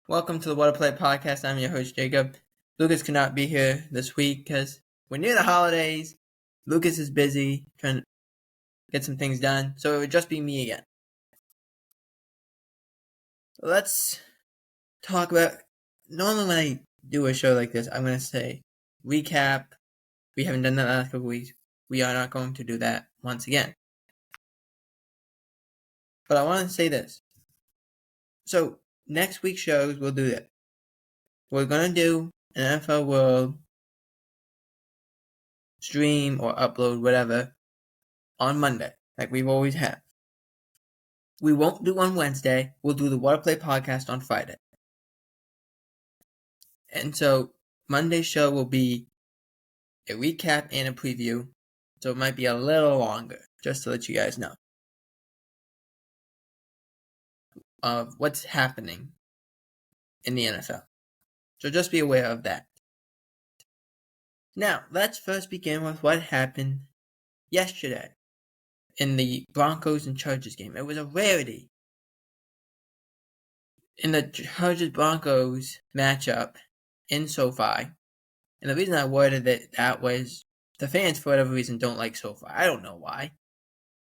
Welcome to the What a Play podcast. I'm your host, Jacob. Lucas could not be here this week because we're near the holidays. Lucas is busy trying to get some things done, so it would just be me again. Let's talk about, normally when I do a show like this, I'm going to say recap. We haven't done that the last couple weeks. We are not going to do that once again. But I want to say this. So, next week's shows, we'll do that. We're going to do an NFL World stream or upload, whatever, on Monday, like we've always had. We won't do on Wednesday. We'll do the What a Play podcast on Friday. And so Monday's show will be a recap and a preview. So it might be a little longer, just to let you guys know of what's happening in the NFL. So just be aware of that. Now, let's first begin with what happened yesterday in the Broncos and Chargers game. It was a rarity. In the Chargers-Broncos matchup in SoFi, and the reason I worded it that was the fans, for whatever reason, don't like SoFi. I don't know why. In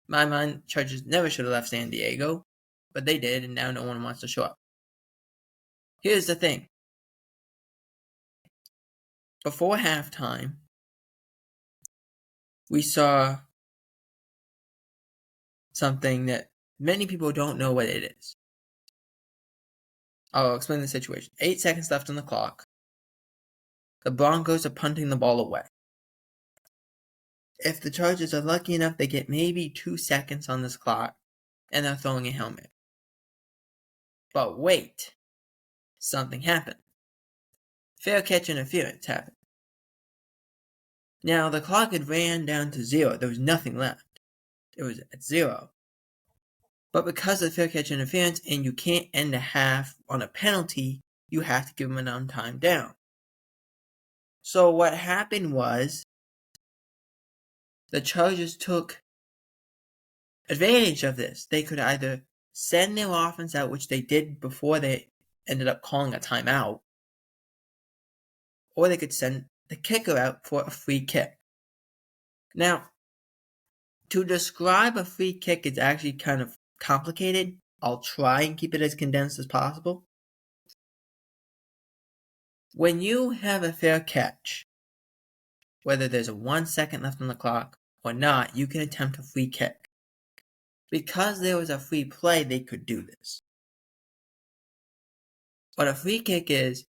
my mind, Chargers never should have left San Diego, but they did, and now no one wants to show up. Here's the thing. Before halftime, we saw something that many people don't know what it is. I'll explain the situation. 8 seconds left on the clock. The Broncos are punting the ball away. If the Chargers are lucky enough, they get maybe 2 seconds on this clock, and they're throwing a helmet. But wait, something happened. Fair catch interference happened. Now, the clock had ran down to 0. There was nothing left. It was at 0. But because of fair catch interference, and you can't end a half on a penalty, you have to give them enough time down. So what happened was, the Chargers took advantage of this. They could either send their offense out, which they did before they ended up calling a timeout, or they could send the kicker out for a free kick. Now, to describe a free kick is actually kind of complicated. I'll try and keep it as condensed as possible. When you have a fair catch, whether there's a 1 second left on the clock or not, you can attempt a free kick. Because there was a free play, they could do this. What a free kick is,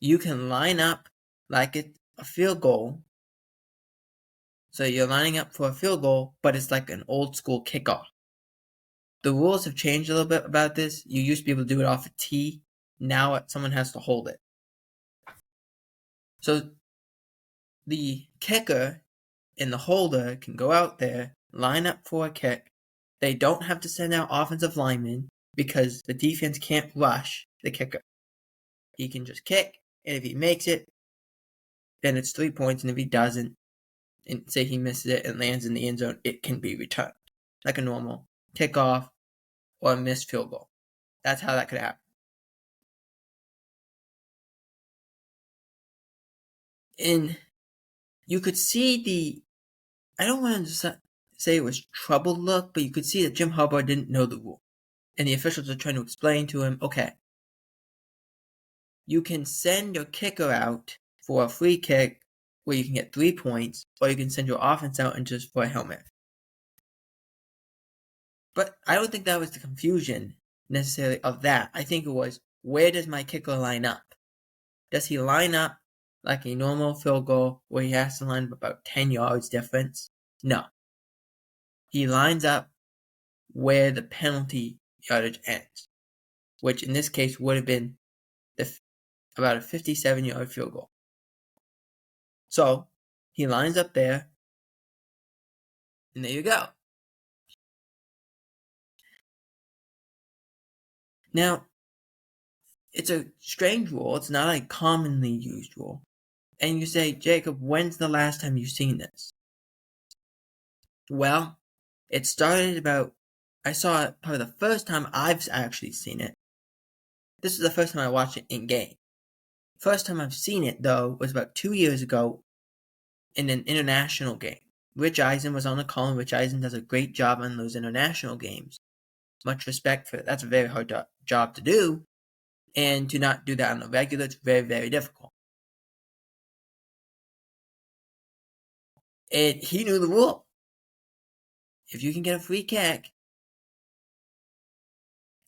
you can line up like it's a field goal. So you're lining up for a field goal, but it's like an old school kickoff. The rules have changed a little bit about this. You used to be able to do it off a tee. Now someone has to hold it. So the kicker and the holder can go out there, line up for a kick. They don't have to send out offensive linemen because the defense can't rush the kicker. He can just kick, and if he makes it, then it's 3 points, and if he doesn't, and say he misses it and lands in the end zone, it can be returned. Like a normal kickoff or a missed field goal. That's how that could happen. And you could see I don't want to say it was troubled look, but you could see that Jim Harbaugh didn't know the rule. And the officials are trying to explain to him, okay, you can send your kicker out for a free kick where you can get 3 points, or you can send your offense out and just for a helmet. But I don't think that was the confusion necessarily of that. I think it was, where does my kicker line up? Does he line up like a normal field goal where he has to line up about 10 yards difference? No. He lines up where the penalty yardage ends, which in this case would have been about a 57-yard field goal. So he lines up there, and there you go. Now, it's a strange rule. It's not a commonly used rule. And you say, Jacob, when's the last time you've seen this? Well, it started I saw it probably the first time I've actually seen it. this is the first time I watched it in game. First time I've seen it, though, was about 2 years ago in an international game. Rich Eisen was on the call, and Rich Eisen does a great job on those international games. Much respect for it. That's a very hard job to do, and to not do that on the regular, it's very, very difficult. And he knew the rule. If you can get a free kick,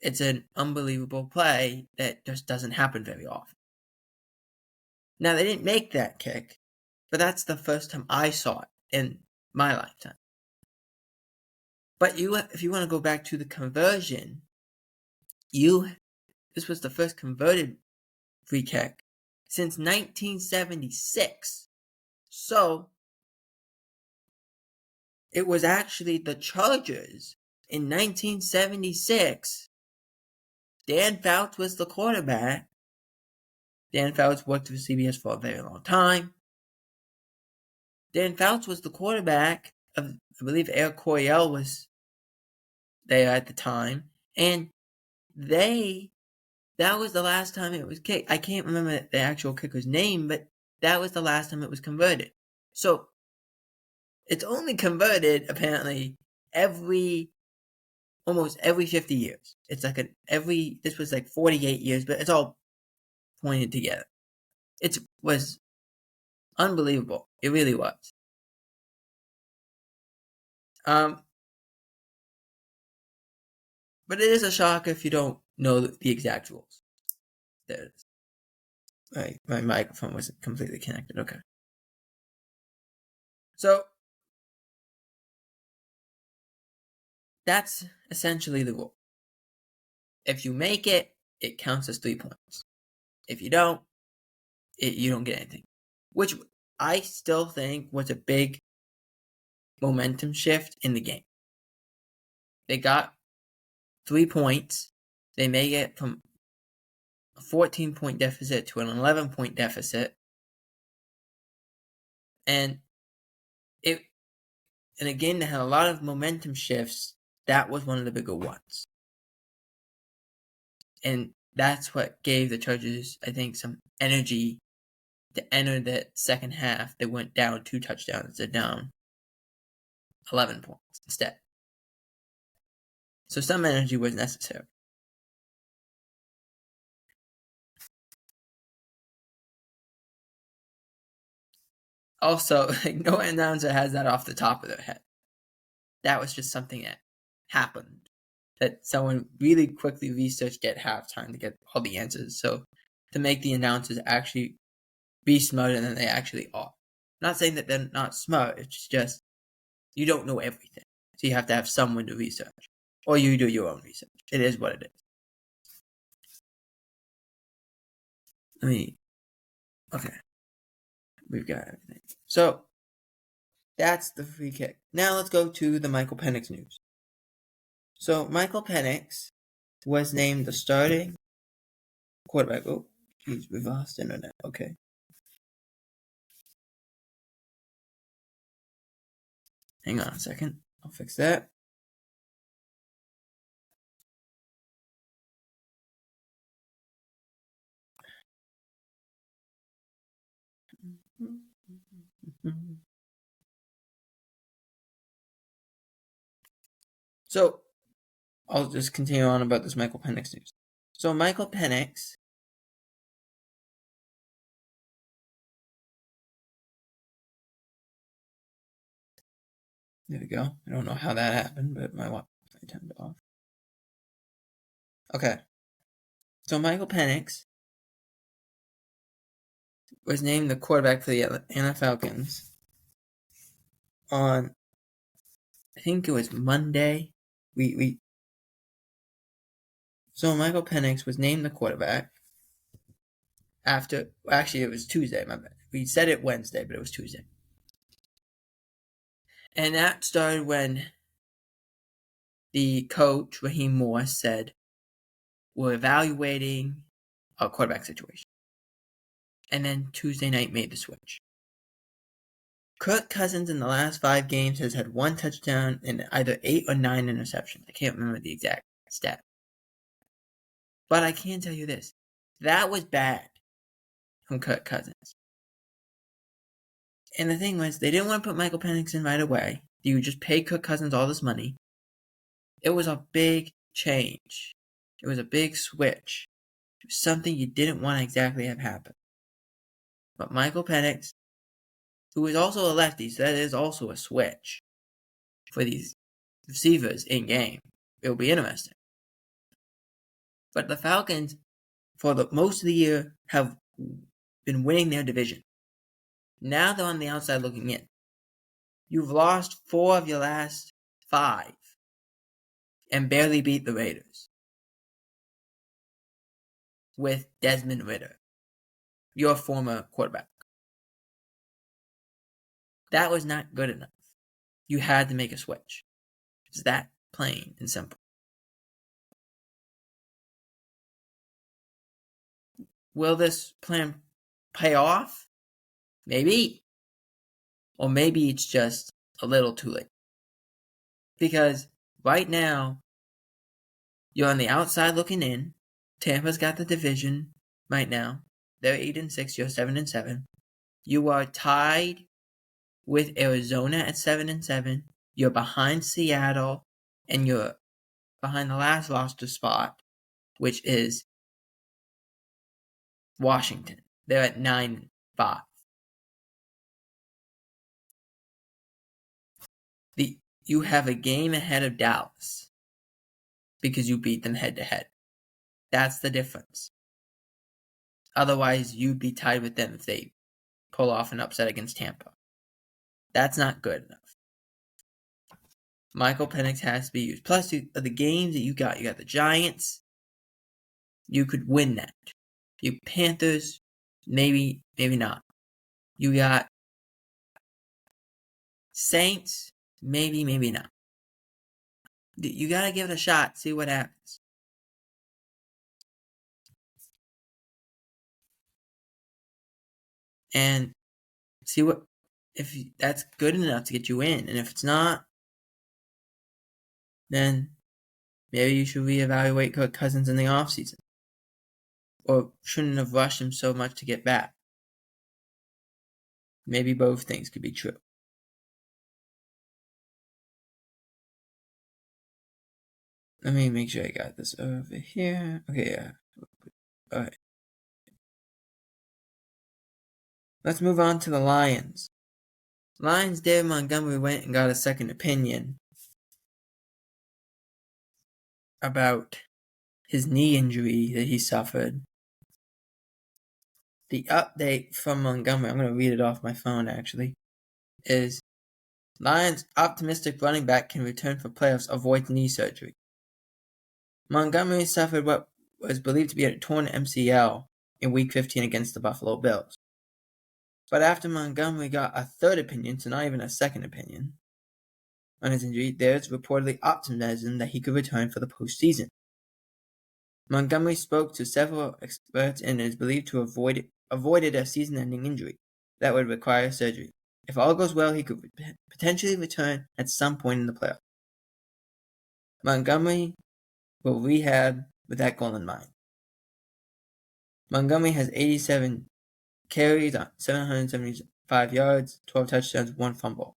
it's an unbelievable play that just doesn't happen very often. Now, they didn't make that kick, but that's the first time I saw it in my lifetime. But if you want to go back to the conversion, this was the first converted free kick since 1976. So, it was actually the Chargers in 1976. Dan Fouts was the quarterback. Dan Fouts worked for CBS for a very long time. Dan Fouts was the quarterback of, I believe, Eric Coryell was there at the time. And that was the last time it was kicked. I can't remember the actual kicker's name, but that was the last time it was converted. So, it's only converted, apparently, almost every 50 years. It's like this was like 48 years, but it's all pointed together. It was unbelievable. It really was. But it is a shock if you don't know the exact rules. There it is. My microphone wasn't completely connected. Okay. So, that's essentially the rule. If you make it, it counts as 3 points. If you don't, you don't get anything. Which I still think was a big momentum shift in the game. They got 3 points. They made it from a 14-point deficit to an 11-point deficit. And in a game that had a lot of momentum shifts, that was one of the bigger ones. And that's what gave the Chargers, I think, some energy to enter the second half. They went down 2 touchdowns. They're down 11 points instead. So some energy was necessary. Also, no announcer has that off the top of their head. That was just something that happened. That someone really quickly researched at halftime to get all the answers. So to make the announcers actually be smarter than they actually are. I'm not saying that they're not smart. It's just you don't know everything. So you have to have someone to research. Or you do your own research. It is what it is. Okay. We've got everything. So, that's the free kick. Now let's go to the Michael Penix news. So, Michael Penix was named the starting quarterback. Oh, geez, we've lost internet. Okay. Hang on a second. I'll fix that. So, I'll just continue on about this Michael Penix news. So, Michael Penix there we go. I don't know how that happened, but my Wi-Fi turned off. Okay. So, Michael Penix was named the quarterback for the Atlanta Falcons on, I think it was Monday. So Michael Penix was named the quarterback after, actually it was Tuesday, my bad. We said it Wednesday, but it was Tuesday. And that started when the coach, Raheem Morris, said, we're evaluating our quarterback situation. And then Tuesday night made the switch. Kirk Cousins in the last 5 games has had 1 touchdown and either 8 or 9 interceptions. I can't remember the exact stat. But I can tell you this. That was bad from Kirk Cousins. And the thing was, they didn't want to put Michael Penix in right away. You just pay Kirk Cousins all this money. It was a big change. It was a big switch. It was something you didn't want to exactly have happen. But Michael Penix, who is also a lefty, so that is also a switch for these receivers in game. It will be interesting. But the Falcons, for the most of the year, have been winning their division. Now they're on the outside looking in. You've lost 4 of your last 5 and barely beat the Raiders with Desmond Ridder, your former quarterback. That was not good enough. You had to make a switch. It's that plain and simple. Will this plan pay off? Maybe. Or maybe it's just a little too late. Because right now, you're on the outside looking in. Tampa's got the division right now. They're 8-6, you're 7-7. You are tied with Arizona at 7-7. You're behind Seattle, and you're behind the last roster spot, which is Washington. They're at 9-5. You have a game ahead of Dallas because you beat them head-to-head. That's the difference. Otherwise, you'd be tied with them if they pull off an upset against Tampa. That's not good enough. Michael Penix has to be used. Plus, the games that you got the Giants. You could win that. You Panthers, maybe not. You got Saints, maybe not. You got to give it a shot, see what happens. And see if that's good enough to get you in. And if it's not, then maybe you should reevaluate Kirk Cousins in the offseason. Or shouldn't have rushed him so much to get back. Maybe both things could be true. Let me make sure I got this over here. Okay, yeah. Alright. Let's move on to the Lions. Lions, David Montgomery went and got a second opinion about his knee injury that he suffered. The update from Montgomery, I'm going to read it off my phone actually, is Lions optimistic running back can return for playoffs, avoid knee surgery. Montgomery suffered what was believed to be a torn MCL in Week 15 against the Buffalo Bills. But after Montgomery got a third opinion, so not even a second opinion, on his injury, there's reportedly optimism that he could return for the postseason. Montgomery spoke to several experts and is believed to have avoided a season-ending injury that would require surgery. If all goes well, he could potentially return at some point in the playoffs. Montgomery will rehab with that goal in mind. Montgomery has 87 carries on 775 yards, 12 touchdowns, 1 fumble.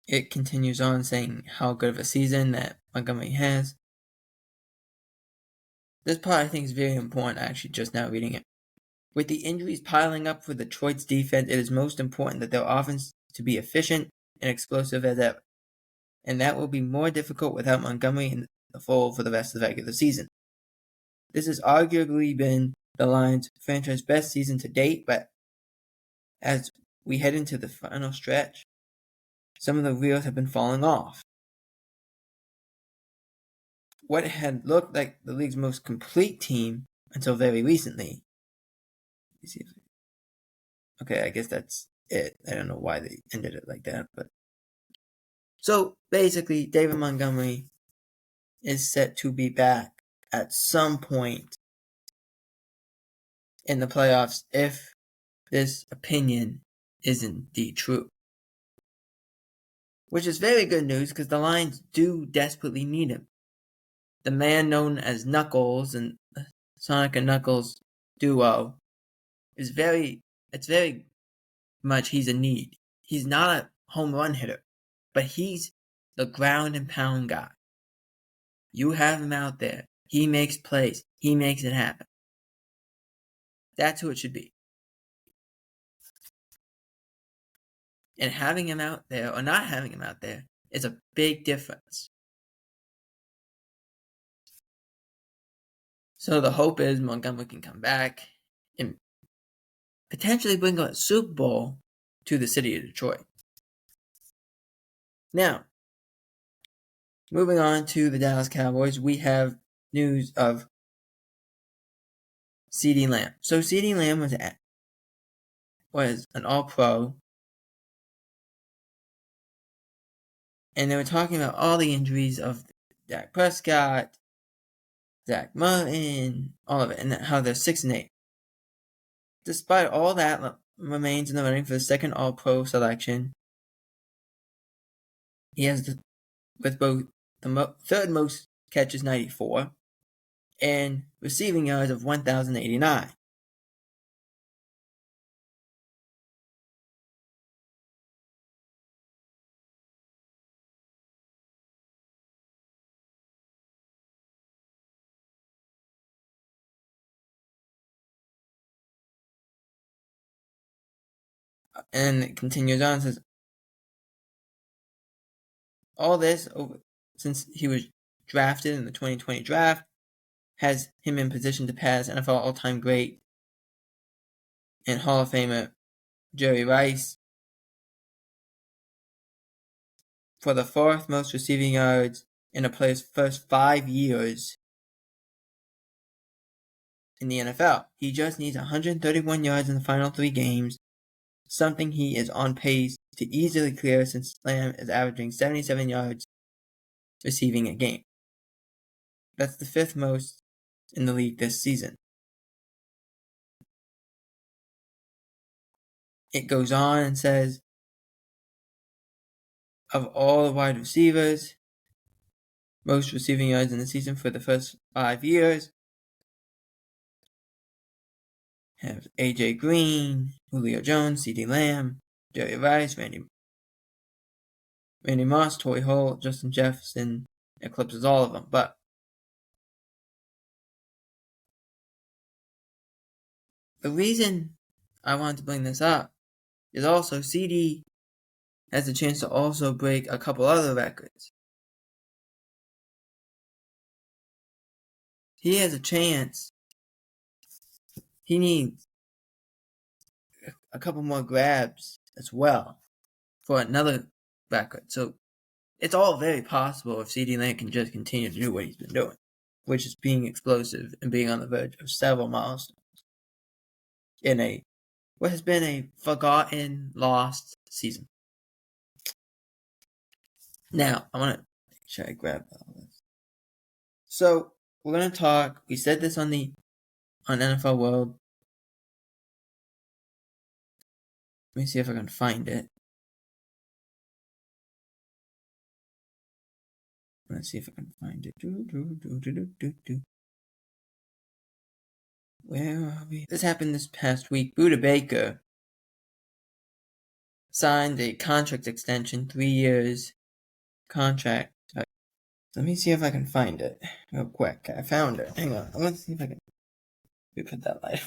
It continues on saying how good of a season that Montgomery has. This part I think is very important, actually, just now reading it. With the injuries piling up for Detroit's defense, it is most important that their offense to be efficient and explosive as ever. And that will be more difficult without Montgomery in the fold for the rest of the regular season. This has arguably been the Lions' franchise best season to date, but as we head into the final stretch, some of the wheels have been falling off. What had looked like the league's most complete team until very recently. Okay, I guess that's it. I don't know why they ended it like that, but so basically, David Montgomery is set to be back at some point in the playoffs if this opinion is indeed true. Which is very good news because the Lions do desperately need him. The man known as Knuckles and the Sonic and Knuckles duo is very much he's a need. He's not a home run hitter, but he's the ground and pound guy. You have him out there. He makes plays. He makes it happen. That's who it should be. And having him out there or not having him out there is a big difference. So the hope is Montgomery can come back and potentially bring a Super Bowl to the city of Detroit. Now, moving on to the Dallas Cowboys, we have news of CeeDee Lamb. So CeeDee Lamb was an All-Pro, and they were talking about all the injuries of Dak Prescott, Zach Martin, all of it, and how they're 6-8. Despite all that, remains in the running for the second All-Pro selection. He has with both the third most catches, 94, and receiving yards of 1,089. And it continues on, says, all this, since he was drafted in the 2020 draft, has him in position to pass NFL all-time great and Hall of Famer Jerry Rice for the fourth most receiving yards in a player's first 5 years in the NFL. He just needs 131 yards in the final 3 games, something he is on pace to easily clear since Lamb is averaging 77 yards receiving a game. That's the 5th most in the league this season. It goes on and says, of all the wide receivers, most receiving yards in the season for the first 5 years have AJ Green, Julio Jones, CeeDee Lamb, Jerry Rice, Randy Moss, Torrey Holt, Justin Jefferson eclipses all of them. But the reason I wanted to bring this up is also CD has a chance to also break a couple other records. He has a chance. He needs a couple more grabs as well for another record. So it's all very possible if CeeDee Lamb can just continue to do what he's been doing, which is being explosive and being on the verge of several milestones in what has been a forgotten, lost season. Now, I want to make sure I grab all this. So, we're going to talk, we said this on NFL World. Let me see if I can find it. Let's see if I can find it. Where are we? This happened this past week. Buda Baker signed a contract extension, 3 years contract. Let me see if I can find it real quick. I found it. Hang on. Let's see if I can put that light.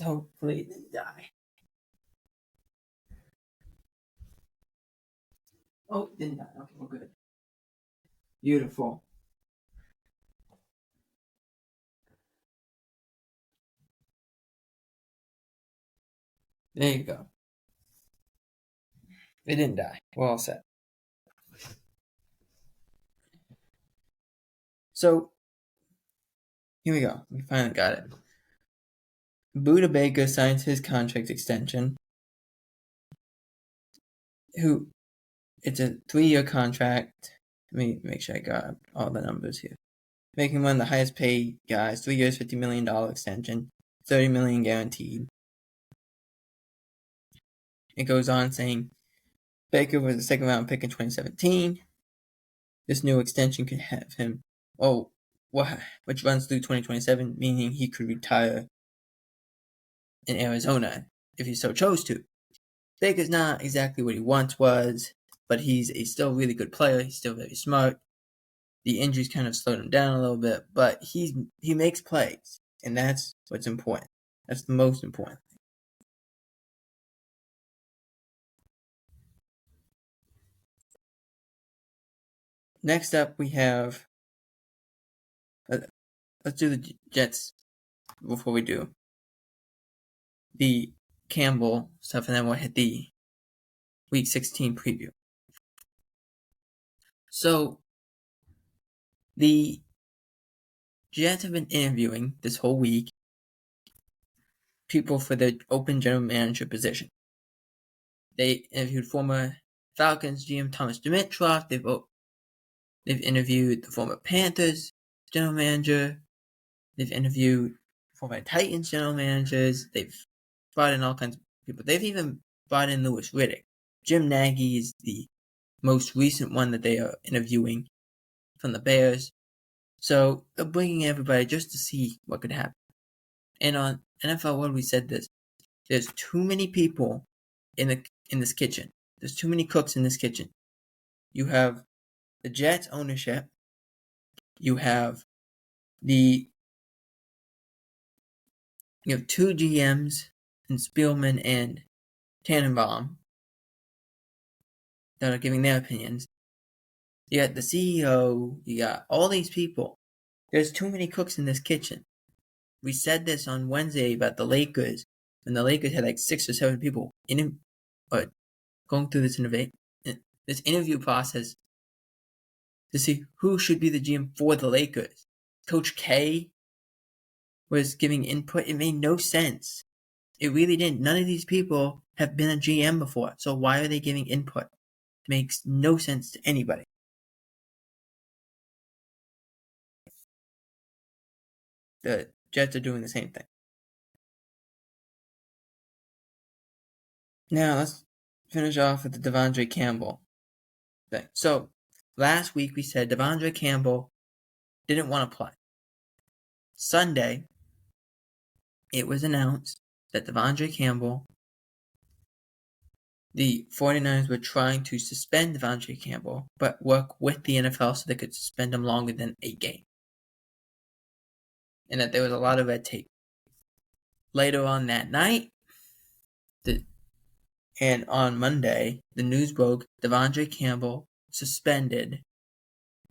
Hopefully it didn't die. Oh, it didn't die. Okay, we're good. Beautiful. There you go. It didn't die. We're all set. So, here we go. We finally got it. Buda Baker signs his contract extension. It's a 3-year contract. Let me make sure I got all the numbers here. Making one of the highest paid guys, 3 years, $50 million extension. $30 million guaranteed. It goes on saying Baker was a second round pick in 2017. This new extension could have him, which runs through 2027, meaning he could retire in Arizona if he so chose to. Baker's not exactly what he once was, but he's a still really good player. He's still very smart. The injuries kind of slowed him down a little bit, but he makes plays, and that's what's important. That's the most important. Next up, we have. Let's do the Jets before we do the Campbell stuff, and then we'll hit the Week 16 preview. So, the Jets have been interviewing this whole week people for the open general manager position. They interviewed former Falcons GM Thomas Dimitroff. They've interviewed the former Panthers general manager. They've interviewed former Titans general managers. They've brought in all kinds of people. They've even brought in Louis Riddick. Jim Nagy is the most recent one that they are interviewing from the Bears. So they're bringing everybody just to see what could happen. And on NFL World, we said this. There's too many people in this kitchen. There's too many cooks in this kitchen. You have the Jets ownership. You have two GMs in Spielman and Tannenbaum that are giving their opinions. You got the CEO. You got all these people. There's too many cooks in this kitchen. We said this on Wednesday about the Lakers, when the Lakers had like 6 or 7 people going through this interview process to see who should be the GM for the Lakers. Coach K was giving input. It made no sense. It really didn't. None of these people have been a GM before, so why are they giving input? It makes no sense to anybody. The Jets are doing the same thing. Now let's finish off with the Devondre Campbell thing. So last week we said Devondre Campbell didn't want to play. Sunday, it was announced that Devondre Campbell, the 49ers were trying to suspend Devondre Campbell, but work with the NFL so they could suspend him longer than 8 games. And that there was a lot of red tape. Later on that night, and on Monday, the news broke Devondre Campbell suspended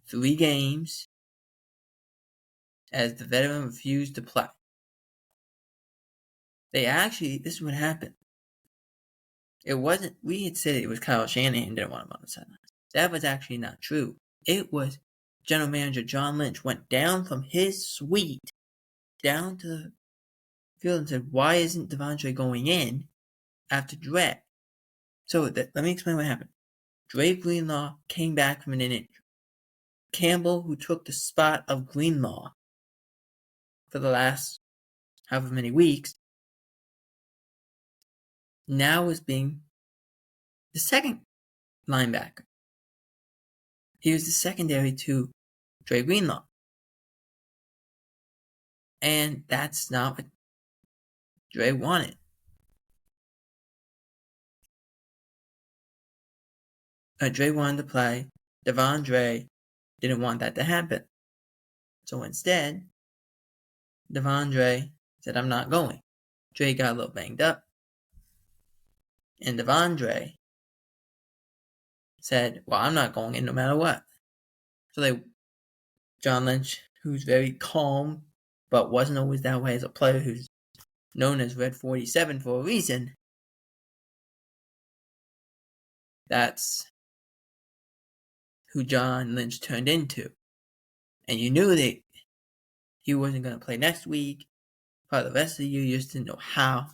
3 games as the veteran refused to play. This is what happened. We had said it was Kyle Shanahan didn't want him on the sideline. That was actually not true. It was general manager John Lynch went down from his suite down to the field and said, why isn't Devondre going in after Dre? So let me explain what happened. Dre Greenlaw came back from an injury. Campbell, who took the spot of Greenlaw for the last however many weeks, now is being the second linebacker. He was the secondary to Dre Greenlaw. And that's not what Dre wanted. Dre wanted to play. Devondre didn't want that to happen. So instead, Devondre said, I'm not going. Dre got a little banged up. And Devondre said, well, I'm not going in no matter what. So John Lynch, who's very calm, but wasn't always that way as a player, who's known as Red 47 for a reason, that's who John Lynch turned into. And you knew that he wasn't going to play next week. For the rest of the year, you just didn't know how.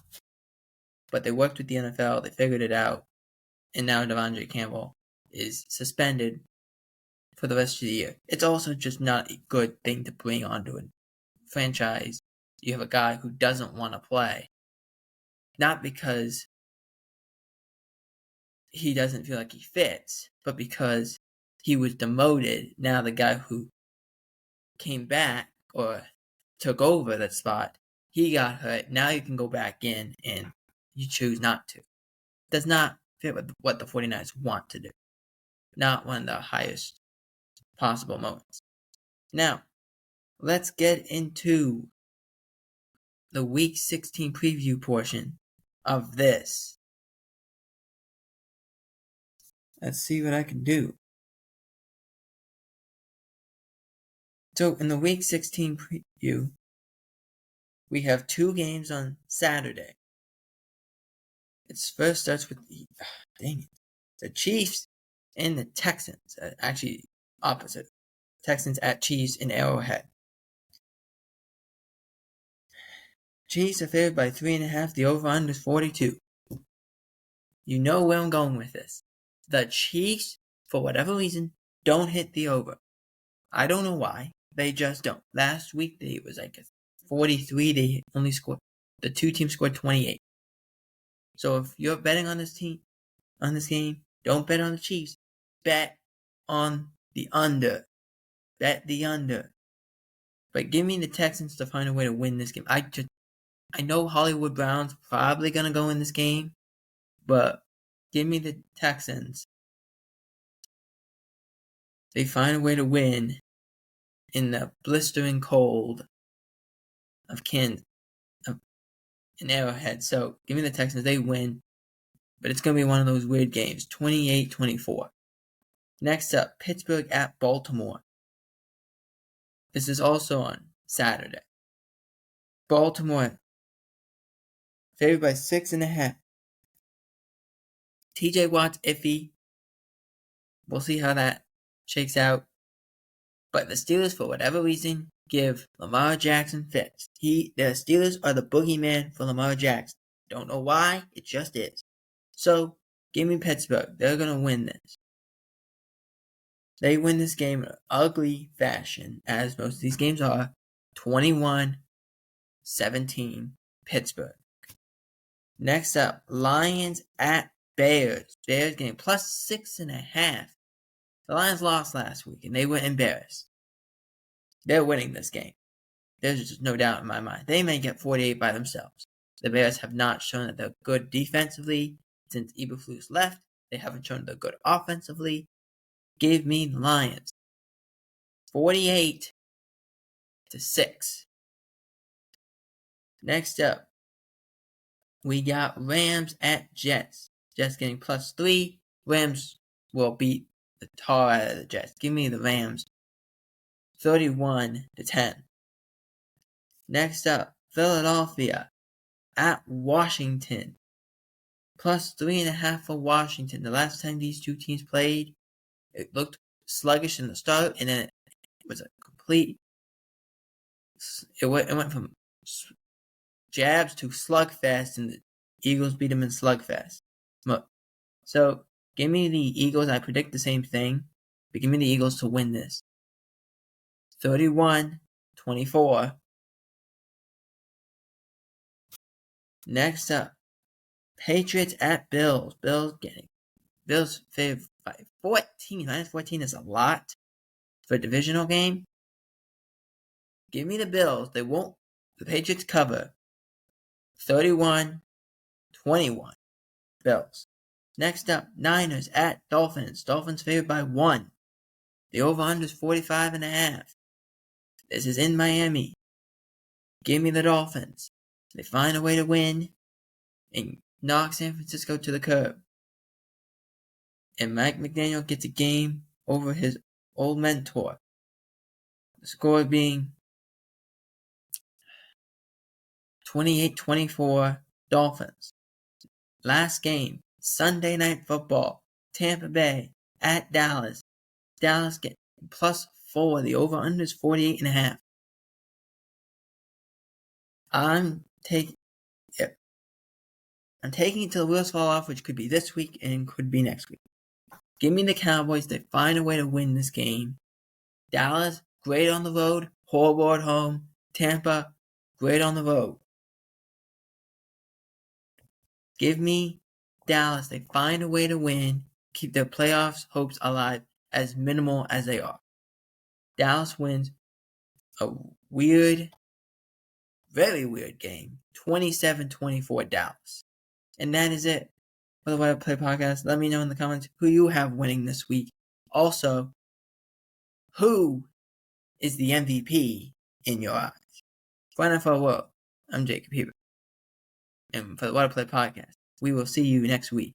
But they worked with the NFL, they figured it out, and now Devondre Campbell is suspended for the rest of the year. It's also just not a good thing to bring onto a franchise you have a guy who doesn't want to play. Not because he doesn't feel like he fits, but because he was demoted. Now the guy who came back or took over that spot, he got hurt. Now you can go back in and you choose not to. Does not fit with what the 49ers want to do. Not one of the highest possible moments. Now, let's get into the Week 16 preview portion of this. Let's see what I can do. So, in the Week 16 preview, we have 2 games on Saturday. It first starts with the Chiefs and the Texans. Actually, opposite. Texans at Chiefs in Arrowhead. Chiefs are favored by 3.5. The over-under is 42. You know where I'm going with this. The Chiefs, for whatever reason, don't hit the over. I don't know why. They just don't. Last week, it was like 43. They only scored. The 2 teams scored 28. So if you're betting on this game, don't bet on the Chiefs. Bet on the under. Bet the under. But give me the Texans to find a way to win this game. I know Hollywood Brown's probably going to go in this game, but give me the Texans. They find a way to win in the blistering cold of Kansas, in Arrowhead. So give me the Texans. They win, but it's going to be one of those weird games. 28-24. Next up, Pittsburgh at Baltimore. This is also on Saturday. Baltimore favored by 6.5. TJ Watt's iffy. We'll see how that shakes out. But the Steelers, for whatever reason, give Lamar Jackson fits. The Steelers are the boogeyman for Lamar Jackson. Don't know why, it just is. So, give me Pittsburgh. They're going to win this. They win this game in an ugly fashion, as most of these games are. 21-17, Pittsburgh. Next up, Lions at Bears. Bears getting plus 6.5. The Lions lost last week, and they were embarrassed. They're winning this game. There's just no doubt in my mind. They may get 48 by themselves. The Bears have not shown that they're good defensively since Eberflus left. They haven't shown they're good offensively. Give me the Lions. 48-6. Next up, we got Rams at Jets. Jets getting plus 3. Rams will beat the tar out of the Jets. Give me the Rams. 31-10. Next up, Philadelphia at Washington. Plus 3.5 for Washington. The last time these two teams played, it looked sluggish in the start, and then it was a complete. It went from jabs to slugfest, and the Eagles beat them in slugfest. So, give me the Eagles. I predict the same thing, but give me the Eagles to win this. 31-24. Next up, Patriots at Bills. Bills favored by 14. Minus 14 is a lot for a divisional game. Give me the Bills. The Patriots cover. 31-21. Bills. Next up, Niners at Dolphins. Dolphins favored by 1. The over-under is 45.5. This is in Miami. Give me the Dolphins. They find a way to win and knock San Francisco to the curb. And Mike McDaniel gets a game over his old mentor. The score being 28-24 Dolphins. Last game, Sunday Night Football. Tampa Bay at Dallas. Dallas get plus 4. The over-under is 48.5. I'm taking it till the wheels fall off, which could be this week and could be next week. Give me the Cowboys. They find a way to win this game. Dallas, great on the road, horrible at home. Tampa, great on the road. Give me Dallas. They find a way to win, keep their playoffs hopes alive as minimal as they are. Dallas wins a weird, very weird game. 27-24 Dallas. And that is it for the What I Play podcast. Let me know in the comments who you have winning this week. Also, who is the MVP in your eyes? For NFL World, I'm Jacob Hebert. And for the What I Play podcast, we will see you next week.